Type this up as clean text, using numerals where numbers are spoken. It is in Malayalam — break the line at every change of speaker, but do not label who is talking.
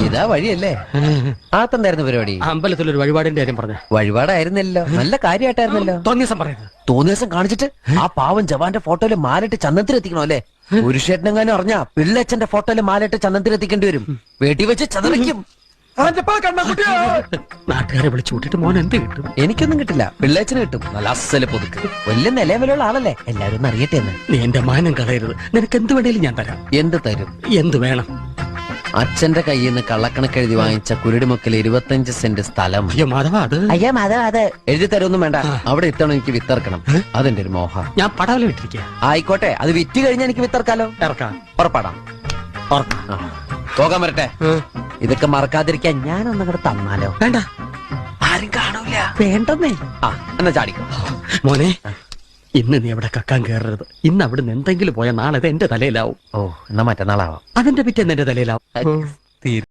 ഇതാ വഴിയല്ലേ? ആത്തെന്തായിരുന്നു പരിപാടി?
അമ്പലത്തിലൊരു വഴിപാടിന്റെ കാര്യം പറഞ്ഞ.
വഴിപാടായിരുന്നല്ലോ, നല്ല കാര്യമായിട്ടായിരുന്നല്ലോ.
തോന്നിയസം പറയുന്നത്.
തോന്നിയ ദിവസം കാണിച്ചിട്ട് ആ പാവം ജവാന്റെ ഫോട്ടോയില് മാലിട്ട് ചന്ദനത്തിലെത്തിക്കണോ അല്ലേ? പുരുഷേട്ടനെങ്ങാനും അറിഞ്ഞാ പിള്ളേച്ചന്റെ ഫോട്ടോയില് മാലിട്ട് ചന്ദനത്തിലെത്തിക്കേണ്ടി വരും. വീട്ടിൽ വെച്ച് ചതറിക്കും.
നാട്ടുകാരെ വിളിച്ചു കൂട്ടിട്ട് മോൻ എന്ത് കിട്ടും?
എനിക്കൊന്നും കിട്ടില്ല, പിള്ളേച്ചന് കിട്ടും. നല്ല അസല് പുതുക്ക്. വലിയ നിലവിലുള്ള ആളല്ലേ, എല്ലാരും ഒന്ന് അറിയട്ടെ എന്ന്.
നീ എന്റെ മാനം കളയരുത്. നിനക്ക് എന്ത് വേണേലും ഞാൻ തരാം.
എന്ത് തരും?
എന്ത് വേണം?
അച്ഛന്റെ കയ്യിൽ നിന്ന് കള്ളക്കണക്ക് എഴുതി വാങ്ങിച്ച കുരുടിമുക്കിൽ 25 സെന്റ് സ്ഥലം.
അയ്യോ മാധവ, അത്
അയ്യോ മാധവ, അത് എഴുതി തരുമൊന്നും വേണ്ട. അവിടെ ഇത്തവണ എനിക്ക് വിത്തറക്കണം. അതെന്റെ ഒരു മോഹ.
ഞാൻ പടവല വിട്ടിരിക്കുക.
ആയിക്കോട്ടെ, അത് വിറ്റ് കഴിഞ്ഞാൽ എനിക്ക് വിത്തറക്കാലോ.
ഇറക്കാം.
ഉറപ്പാടാം. പോകാൻ വരട്ടെ. ഇതൊക്കെ മറക്കാതിരിക്കാൻ ഞാനൊന്നും കൂടെ തന്നാലോ?
വേണ്ട,
ആരും കാണൂല.
വേണ്ടെന്നേ.
എന്നാ ചാടിക്കോ
മോനെ. ഇന്ന് നീ അവിടെ കക്കാൻ കയറരുത്. ഇന്ന് അവിടുന്ന് എന്തെങ്കിലും പോയാൽ നാളെ എന്റെ തലയിലാവും.
ഓ, എന്നാ മറ്റന്നാളാവാം.
അതിന്റെ പിറ്റേന്ന് എന്റെ തലയിലാവും.